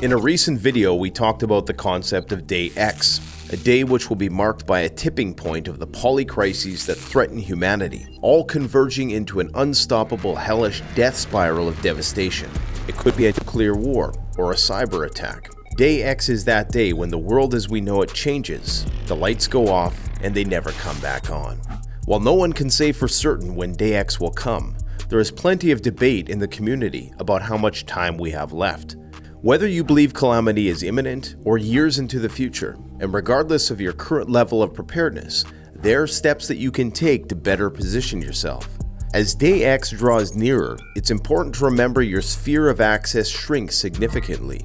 In a recent video, we talked about the concept of Day X, a day which will be marked by a tipping point of the polycrises that threaten humanity, all converging into an unstoppable, hellish death spiral of devastation. It could be a nuclear war or a cyber attack. Day X is that day when the world as we know it changes, the lights go off, and they never come back on. While no one can say for certain when Day X will come, there is plenty of debate in the community about how much time we have left. Whether you believe calamity is imminent or years into the future, and regardless of your current level of preparedness, there are steps that you can take to better position yourself. As Day X draws nearer, it's important to remember your sphere of access shrinks significantly.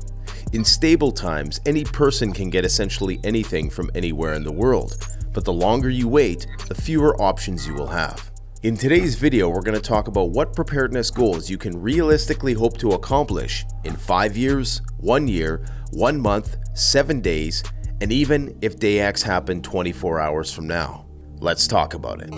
In stable times, any person can get essentially anything from anywhere in the world, but the longer you wait, the fewer options you will have. In today's video, we're going to talk about what preparedness goals you can realistically hope to accomplish in 5 years, 1 year, 1 month, 7 days, and even if Day X happened 24 hours from now. Let's talk about it.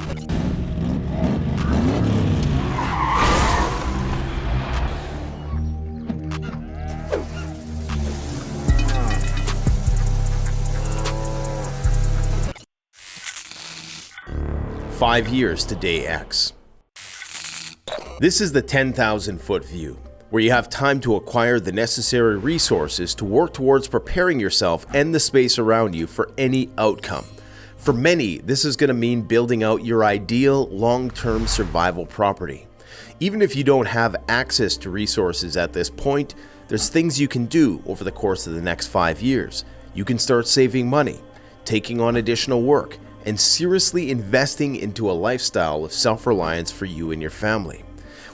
Five years to Day X. This is the 10,000-foot view, where you have time to acquire the necessary resources to work towards preparing yourself and the space around you for any outcome. For many, this is going to mean building out your ideal long-term survival property. Even if you don't have access to resources at this point, there's things you can do over the course of the next 5 years. You can start saving money, taking on additional work, and seriously investing into a lifestyle of self-reliance for you and your family.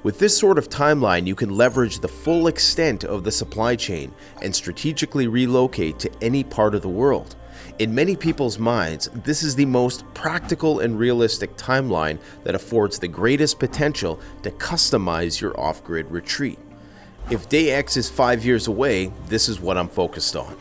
With this sort of timeline, you can leverage the full extent of the supply chain and strategically relocate to any part of the world. In many people's minds, this is the most practical and realistic timeline that affords the greatest potential to customize your off-grid retreat. If Day X is 5 years away, this is what I'm focused on.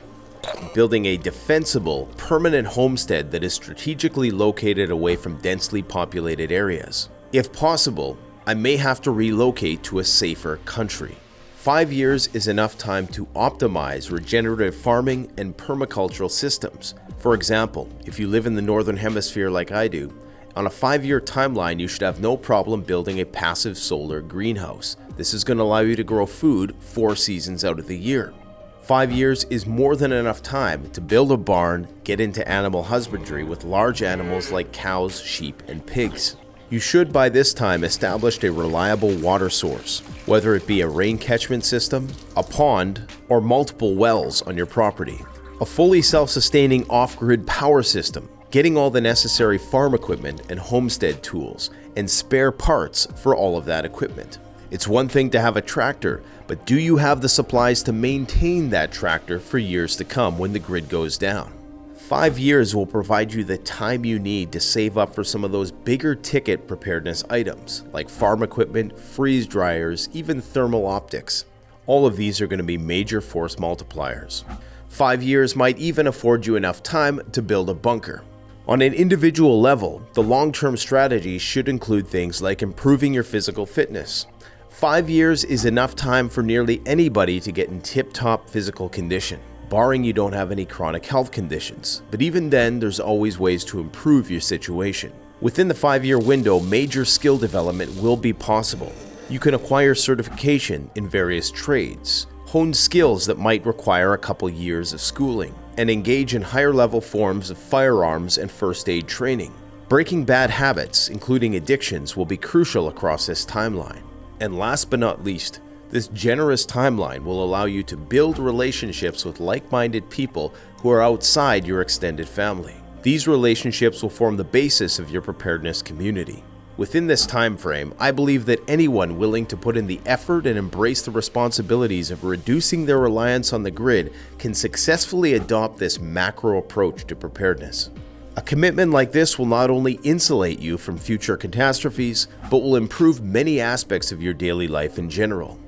Building a defensible, permanent homestead that is strategically located away from densely populated areas. If possible, I may have to relocate to a safer country. 5 years is enough time to optimize regenerative farming and permacultural systems. For example, if you live in the Northern Hemisphere like I do, on a 5-year timeline you should have no problem building a passive solar greenhouse. This is going to allow you to grow food 4 seasons out of the year. 5 years is more than enough time to build a barn, get into animal husbandry with large animals like cows, sheep, and pigs. You should by this time establish a reliable water source, whether it be a rain catchment system, a pond, or multiple wells on your property. A fully self-sustaining off-grid power system, getting all the necessary farm equipment and homestead tools, and spare parts for all of that equipment. It's one thing to have a tractor, but do you have the supplies to maintain that tractor for years to come when the grid goes down? 5 years will provide you the time you need to save up for some of those bigger ticket preparedness items, like farm equipment, freeze dryers, even thermal optics. All of these are going to be major force multipliers. 5 years might even afford you enough time to build a bunker. On an individual level, the long-term strategy should include things like improving your physical fitness. 5 years is enough time for nearly anybody to get in tip-top physical condition, barring you don't have any chronic health conditions. But even then, there's always ways to improve your situation. Within the 5-year window, major skill development will be possible. You can acquire certification in various trades, hone skills that might require a couple years of schooling, and engage in higher-level forms of firearms and first aid training. Breaking bad habits, including addictions, will be crucial across this timeline. And last but not least, this generous timeline will allow you to build relationships with like-minded people who are outside your extended family. These relationships will form the basis of your preparedness community. Within this time frame, I believe that anyone willing to put in the effort and embrace the responsibilities of reducing their reliance on the grid can successfully adopt this macro approach to preparedness. A commitment like this will not only insulate you from future catastrophes, but will improve many aspects of your daily life in general.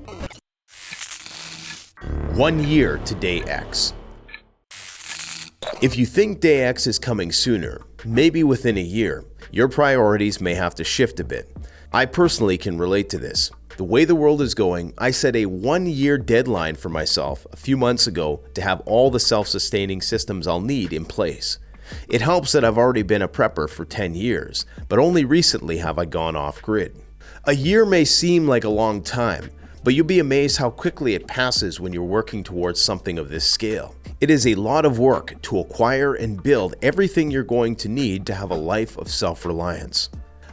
1 year to Day X. If you think Day X is coming sooner, maybe within a year, your priorities may have to shift a bit. I personally can relate to this. The way the world is going, I set a 1-year deadline for myself a few months ago to have all the self-sustaining systems I'll need in place. It helps that I've already been a prepper for 10 years, but only recently have I gone off-grid. A year may seem like a long time, but you'll be amazed how quickly it passes when you're working towards something of this scale. It is a lot of work to acquire and build everything you're going to need to have a life of self-reliance.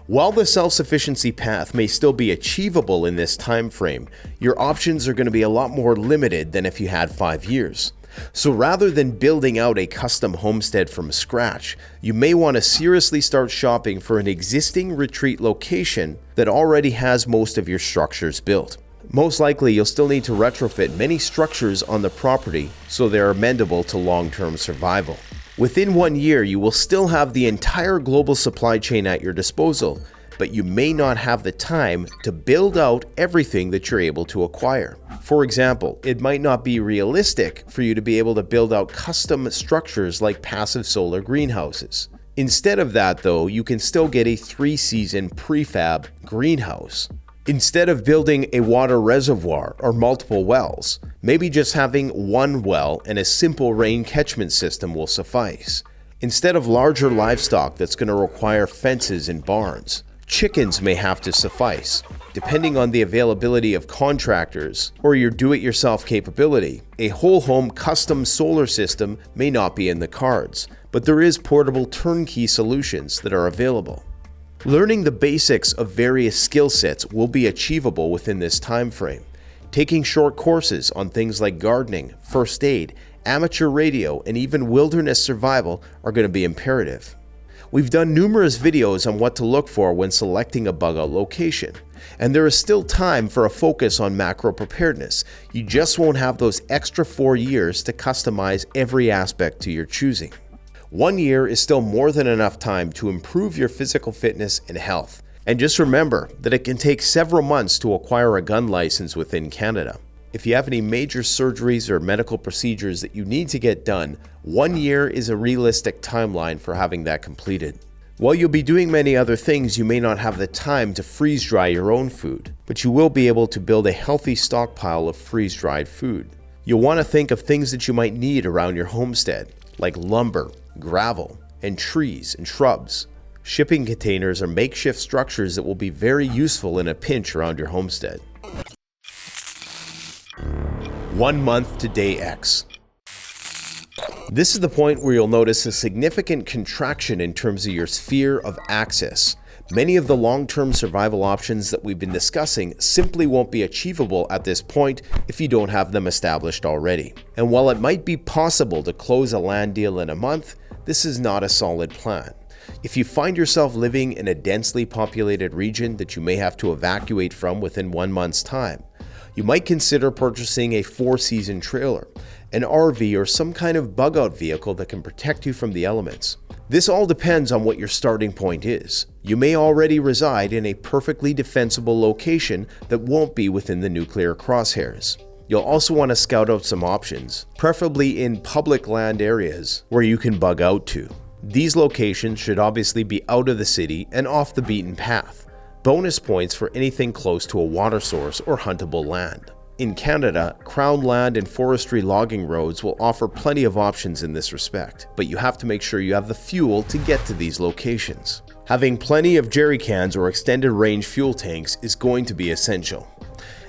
While the self-sufficiency path may still be achievable in this time frame, your options are going to be a lot more limited than if you had 5 years. So rather than building out a custom homestead from scratch, you may want to seriously start shopping for an existing retreat location that already has most of your structures built. Most likely, you'll still need to retrofit many structures on the property so they're amendable to long-term survival. Within 1 year, you will still have the entire global supply chain at your disposal, but you may not have the time to build out everything that you're able to acquire. For example, it might not be realistic for you to be able to build out custom structures like passive solar greenhouses. Instead of that though, you can still get a 3-season prefab greenhouse. Instead of building a water reservoir or multiple wells, maybe just having one well and a simple rain catchment system will suffice. Instead of larger livestock that's going to require fences and barns, chickens may have to suffice. Depending on the availability of contractors or your do-it-yourself capability, a whole home custom solar system may not be in the cards, but there is portable turnkey solutions that are available. Learning the basics of various skill sets will be achievable within this time frame. Taking short courses on things like gardening, first aid, amateur radio, and even wilderness survival are going to be imperative. We've done numerous videos on what to look for when selecting a bug-out location, and there is still time for a focus on macro preparedness. You just won't have those extra 4 years to customize every aspect to your choosing. 1 year is still more than enough time to improve your physical fitness and health. And just remember that it can take several months to acquire a gun license within Canada. If you have any major surgeries or medical procedures that you need to get done, 1 year is a realistic timeline for having that completed. While you'll be doing many other things, you may not have the time to freeze dry your own food, but you will be able to build a healthy stockpile of freeze-dried food. You'll want to think of things that you might need around your homestead, like lumber, gravel, and trees and shrubs. Shipping containers are makeshift structures that will be very useful in a pinch around your homestead. 1 month to day X. This is the point where you'll notice a significant contraction in terms of your sphere of access. Many of the long-term survival options that we've been discussing simply won't be achievable at this point if you don't have them established already. And while it might be possible to close a land deal in a month, this is not a solid plan. If you find yourself living in a densely populated region that you may have to evacuate from within 1 month's time, you might consider purchasing a 4-season trailer, an RV, or some kind of bug-out vehicle that can protect you from the elements. This all depends on what your starting point is. You may already reside in a perfectly defensible location that won't be within the nuclear crosshairs. You'll also want to scout out some options, preferably in public land areas where you can bug out to. These locations should obviously be out of the city and off the beaten path. Bonus points for anything close to a water source or huntable land. In Canada, crown land and forestry logging roads will offer plenty of options in this respect, but you have to make sure you have the fuel to get to these locations. Having plenty of jerry cans or extended range fuel tanks is going to be essential.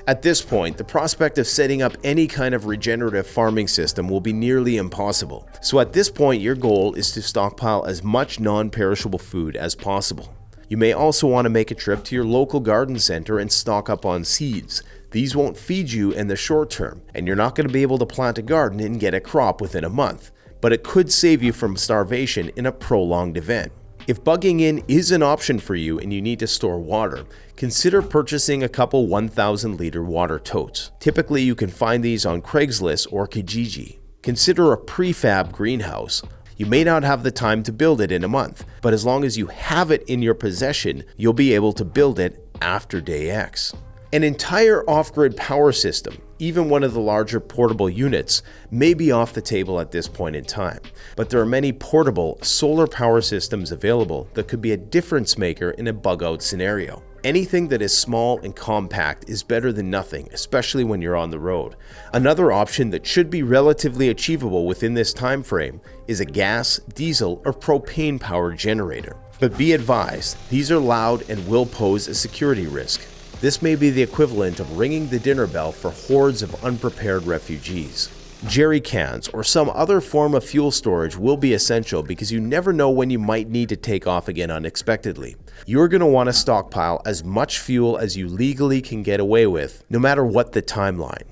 At this point, the prospect of setting up any kind of regenerative farming system will be nearly impossible. So at this point, your goal is to stockpile as much non-perishable food as possible. You may also want to make a trip to your local garden center and stock up on seeds. These won't feed you in the short term, and you're not going to be able to plant a garden and get a crop within a month, but it could save you from starvation in a prolonged event. If bugging in is an option for you and you need to store water, consider purchasing a couple 1,000-liter water totes. Typically, you can find these on Craigslist or Kijiji. Consider a prefab greenhouse. You may not have the time to build it in a month, but as long as you have it in your possession, you'll be able to build it after day X. An entire off-grid power system, even one of the larger portable units, may be off the table at this point in time, but there are many portable solar power systems available that could be a difference maker in a bug-out scenario. Anything that is small and compact is better than nothing, especially when you're on the road. Another option that should be relatively achievable within this time frame is a gas, diesel, or propane-powered generator. But be advised, these are loud and will pose a security risk. This may be the equivalent of ringing the dinner bell for hordes of unprepared refugees. Jerry cans or some other form of fuel storage will be essential because you never know when you might need to take off again unexpectedly. You're going to want to stockpile as much fuel as you legally can get away with, no matter what the timeline.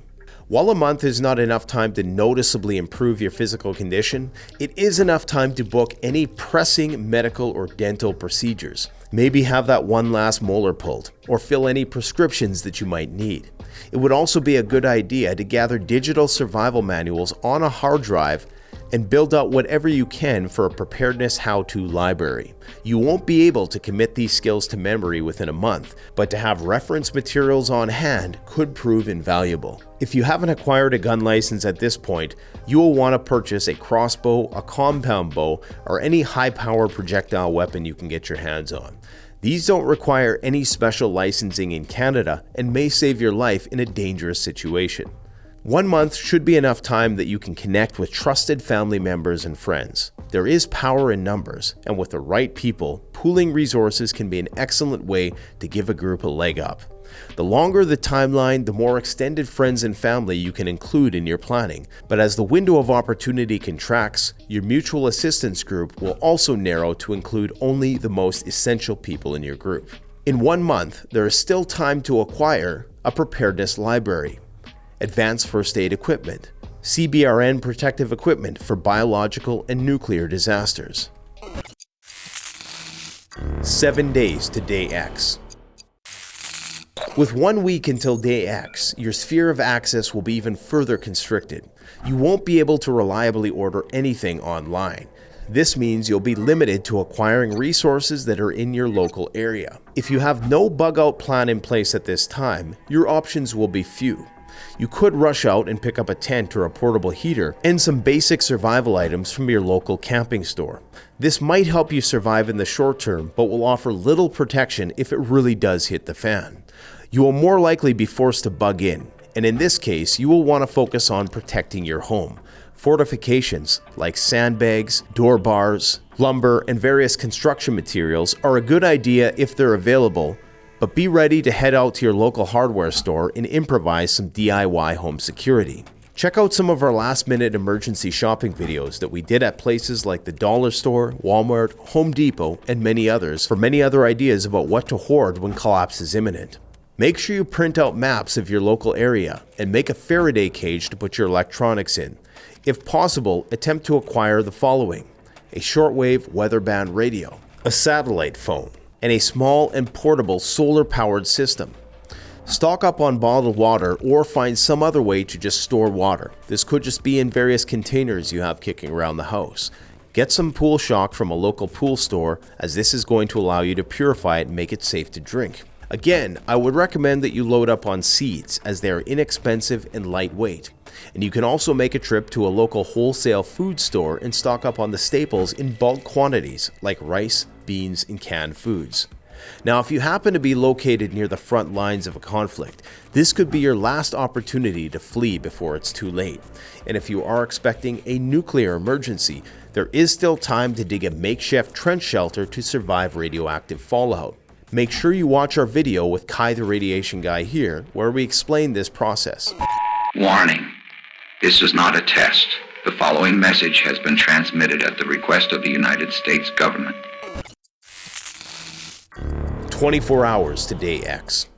While a month is not enough time to noticeably improve your physical condition, it is enough time to book any pressing medical or dental procedures. Maybe have that one last molar pulled, or fill any prescriptions that you might need. It would also be a good idea to gather digital survival manuals on a hard drive and build out whatever you can for a preparedness how-to library. You won't be able to commit these skills to memory within a month, but to have reference materials on hand could prove invaluable. If you haven't acquired a gun license at this point, you will want to purchase a crossbow, a compound bow, or any high-power projectile weapon you can get your hands on. These don't require any special licensing in Canada and may save your life in a dangerous situation. 1 month should be enough time that you can connect with trusted family members and friends. There is power in numbers, and with the right people, pooling resources can be an excellent way to give a group a leg up. The longer the timeline, the more extended friends and family you can include in your planning. But as the window of opportunity contracts, your mutual assistance group will also narrow to include only the most essential people in your group. In 1 month, there is still time to acquire a preparedness library, advanced first aid equipment, CBRN protective equipment for biological and nuclear disasters. 7 days to day X. With 1 week until day X, your sphere of access will be even further constricted. You won't be able to reliably order anything online. This means you'll be limited to acquiring resources that are in your local area. If you have no bug-out plan in place at this time, your options will be few. You could rush out and pick up a tent or a portable heater and some basic survival items from your local camping store. This might help you survive in the short term, but will offer little protection if it really does hit the fan. You will more likely be forced to bug in, and in this case, you will want to focus on protecting your home. Fortifications like sandbags, door bars, lumber, and various construction materials are a good idea if they're available, but be ready to head out to your local hardware store and improvise some DIY home security. Check out some of our last-minute emergency shopping videos that we did at places like the Dollar Store, Walmart, Home Depot, and many others for many other ideas about what to hoard when collapse is imminent. Make sure you print out maps of your local area and make a Faraday cage to put your electronics in. If possible, attempt to acquire the following: a shortwave weather band radio, a satellite phone, and a small and portable solar-powered system. Stock up on bottled water or find some other way to just store water. This could just be in various containers you have kicking around the house. Get some pool shock from a local pool store, as this is going to allow you to purify it and make it safe to drink. Again, I would recommend that you load up on seeds, as they are inexpensive and lightweight. And you can also make a trip to a local wholesale food store and stock up on the staples in bulk quantities like rice, beans, and canned foods. Now, if you happen to be located near the front lines of a conflict, this could be your last opportunity to flee before it's too late. And if you are expecting a nuclear emergency, there is still time to dig a makeshift trench shelter to survive radioactive fallout. Make sure you watch our video with Kai the Radiation Guy here, where we explain this process. Warning. This is not a test. The following message has been transmitted at the request of the United States government. 24 hours to day X.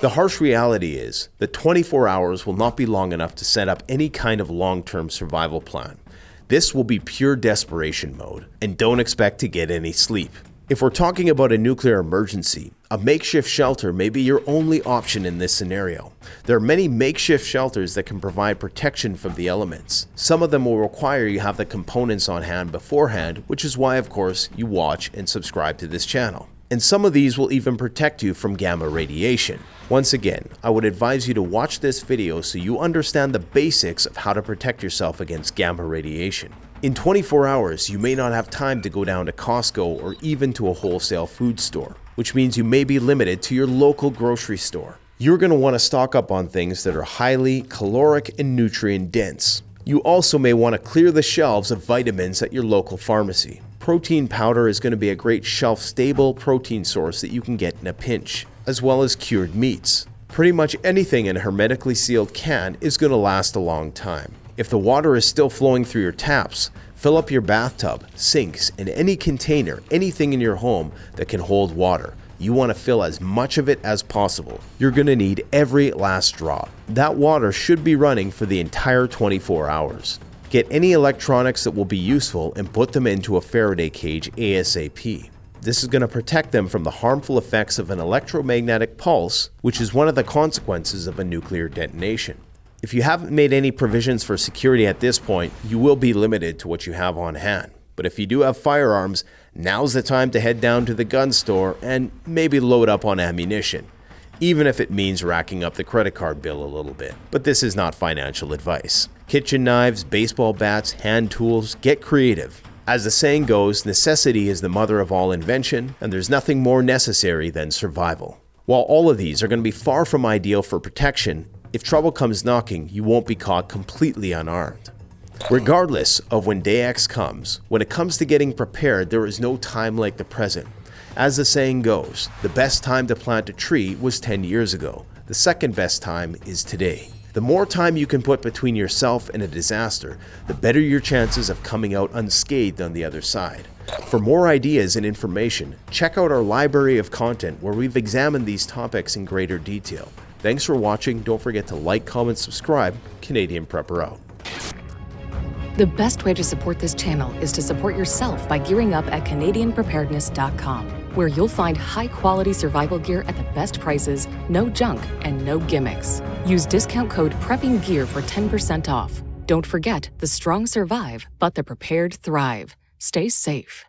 The harsh reality is that 24 hours will not be long enough to set up any kind of long-term survival plan. This will be pure desperation mode, and don't expect to get any sleep. If we're talking about a nuclear emergency, a makeshift shelter may be your only option in this scenario. There are many makeshift shelters that can provide protection from the elements. Some of them will require you have the components on hand beforehand, which is why, of course, you watch and subscribe to this channel. And some of these will even protect you from gamma radiation. Once again, I would advise you to watch this video so you understand the basics of how to protect yourself against gamma radiation. In 24 hours, you may not have time to go down to Costco or even to a wholesale food store. which means you may be limited to your local grocery store. You're going to want to stock up on things that are highly caloric and nutrient dense. You also may want to clear the shelves of vitamins at your local pharmacy. Protein powder is going to be a great shelf-stable protein source that you can get in a pinch, as well as cured meats. Pretty much anything in a hermetically sealed can is going to last a long time. If the water is still flowing through your taps, fill up your bathtub, sinks, and any container, anything in your home that can hold water. You want to fill as much of it as possible. You're going to need every last drop. That water should be running for the entire 24 hours. Get any electronics that will be useful and put them into a Faraday cage ASAP. This is going to protect them from the harmful effects of an electromagnetic pulse, which is one of the consequences of a nuclear detonation. If you haven't made any provisions for security at this point, you will be limited to what you have on hand. But if you do have firearms, now's the time to head down to the gun store and maybe load up on ammunition, even if it means racking up the credit card bill a little bit. But this is not financial advice. Kitchen knives, baseball bats, hand tools, get creative. As the saying goes, necessity is the mother of all invention, and there's nothing more necessary than survival. While all of these are going to be far from ideal for protection, if trouble comes knocking, you won't be caught completely unarmed. Regardless of when day X comes, when it comes to getting prepared, there is no time like the present. As the saying goes, the best time to plant a tree was 10 years ago. The second best time is today. The more time you can put between yourself and a disaster, the better your chances of coming out unscathed on the other side. For more ideas and information, check out our library of content where we've examined these topics in greater detail. Thanks for watching. Don't forget to like, comment, subscribe. Canadian Prepper out. The best way to support this channel is to support yourself by gearing up at CanadianPreparedness.com, where you'll find high-quality survival gear at the best prices, no junk, and no gimmicks. Use discount code PREPPINGGEAR for 10% off. Don't forget, the strong survive, but the prepared thrive. Stay safe.